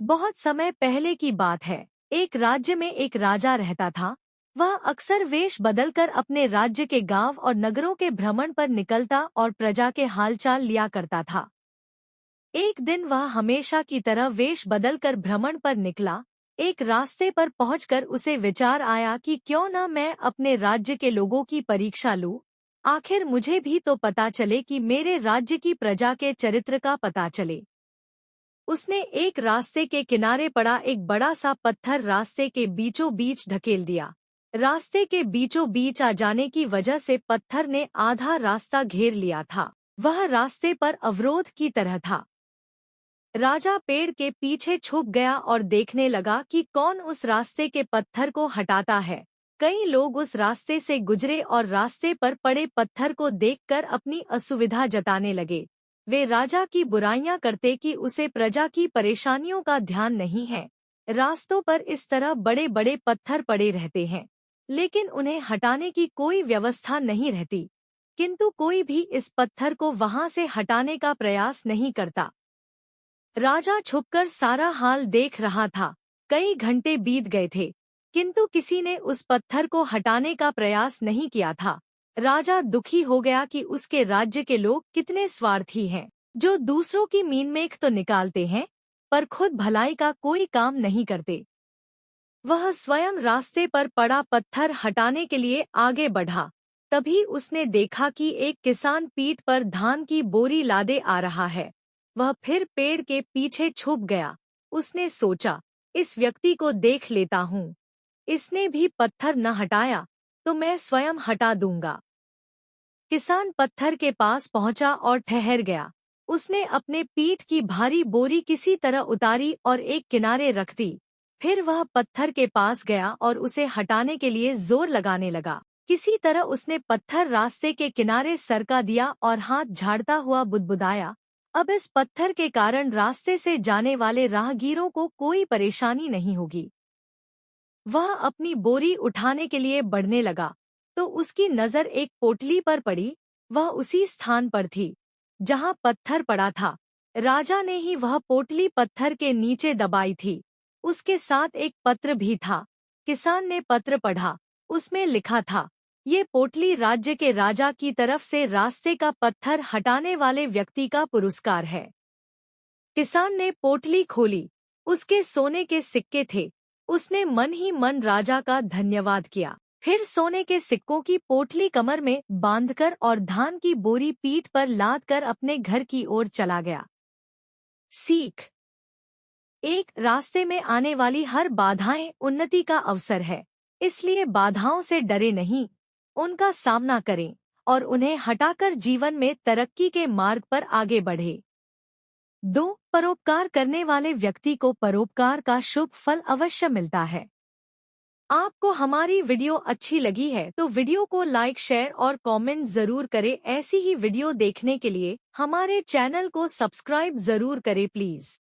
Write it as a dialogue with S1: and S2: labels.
S1: बहुत समय पहले की बात है। एक राज्य में एक राजा रहता था। वह अक्सर वेश बदलकर अपने राज्य के गांव और नगरों के भ्रमण पर निकलता और प्रजा के हालचाल लिया करता था। एक दिन वह हमेशा की तरह वेश बदलकर भ्रमण पर निकला। एक रास्ते पर पहुंचकर उसे विचार आया कि क्यों न मैं अपने राज्य के लोगों की परीक्षा लूं। आखिर मुझे भी तो पता चले कि मेरे राज्य की प्रजा के चरित्र का पता चले। उसने एक रास्ते के किनारे पड़ा एक बड़ा सा पत्थर रास्ते के बीचों बीच ढकेल दिया। रास्ते के बीचों बीच आ जाने की वजह से पत्थर ने आधा रास्ता घेर लिया था। वह रास्ते पर अवरोध की तरह था। राजा पेड़ के पीछे छुप गया और देखने लगा कि कौन उस रास्ते के पत्थर को हटाता है। कई लोग उस रास्ते से गुजरे और रास्ते पर पड़े पत्थर को देखकर अपनी असुविधा जताने लगे। वे राजा की बुराइयां करते कि उसे प्रजा की परेशानियों का ध्यान नहीं है। रास्तों पर इस तरह बड़े बड़े पत्थर पड़े रहते हैं, लेकिन उन्हें हटाने की कोई व्यवस्था नहीं रहती। किंतु कोई भी इस पत्थर को वहां से हटाने का प्रयास नहीं करता। राजा छुपकर सारा हाल देख रहा था। कई घंटे बीत गए थे, किंतु किसी ने उस पत्थर को हटाने का प्रयास नहीं किया था। राजा दुखी हो गया कि उसके राज्य के लोग कितने स्वार्थी हैं, जो दूसरों की मीनमेख तो निकालते हैं, पर खुद भलाई का कोई काम नहीं करते। वह स्वयं रास्ते पर पड़ा पत्थर हटाने के लिए आगे बढ़ा। तभी उसने देखा कि एक किसान पीठ पर धान की बोरी लादे आ रहा है। वह फिर पेड़ के पीछे छुप गया। उसने सोचा, इस व्यक्ति को देख लेता हूँ। इसने भी पत्थर न हटाया तो मैं स्वयं हटा दूंगा। किसान पत्थर के पास पहुंचा और ठहर गया। उसने अपने पीठ की भारी बोरी किसी तरह उतारी और एक किनारे रख दी। फिर वह पत्थर के पास गया और उसे हटाने के लिए जोर लगाने लगा। किसी तरह उसने पत्थर रास्ते के किनारे सरका दिया और हाथ झाड़ता हुआ बुदबुदाया, अब इस पत्थर के कारण रास्ते से जाने वाले राहगीरों को कोई परेशानी नहीं होगी। वह अपनी बोरी उठाने के लिए बढ़ने लगा तो उसकी नज़र एक पोटली पर पड़ी। वह उसी स्थान पर थी जहां पत्थर पड़ा था। राजा ने ही वह पोटली पत्थर के नीचे दबाई थी। उसके साथ एक पत्र भी था। किसान ने पत्र पढ़ा। उसमें लिखा था, ये पोटली राज्य के राजा की तरफ से रास्ते का पत्थर हटाने वाले व्यक्ति का पुरस्कार है। किसान ने पोटली खोली। उसके सोने के सिक्के थे। उसने मन ही मन राजा का धन्यवाद किया। फिर सोने के सिक्कों की पोटली कमर में बांधकर और धान की बोरी पीठ पर लादकर अपने घर की ओर चला गया। सीख: एक रास्ते में आने वाली हर बाधाएं उन्नति का अवसर है। इसलिए बाधाओं से डरे नहीं, उनका सामना करें और उन्हें हटाकर जीवन में तरक्की के मार्ग पर आगे बढ़े। 2. परोपकार करने वाले व्यक्ति को परोपकार का शुभ फल अवश्य मिलता है। आपको हमारी वीडियो अच्छी लगी है तो वीडियो को लाइक, शेयर और कमेंट जरूर करें। ऐसी ही वीडियो देखने के लिए हमारे चैनल को सब्सक्राइब जरूर करें प्लीज।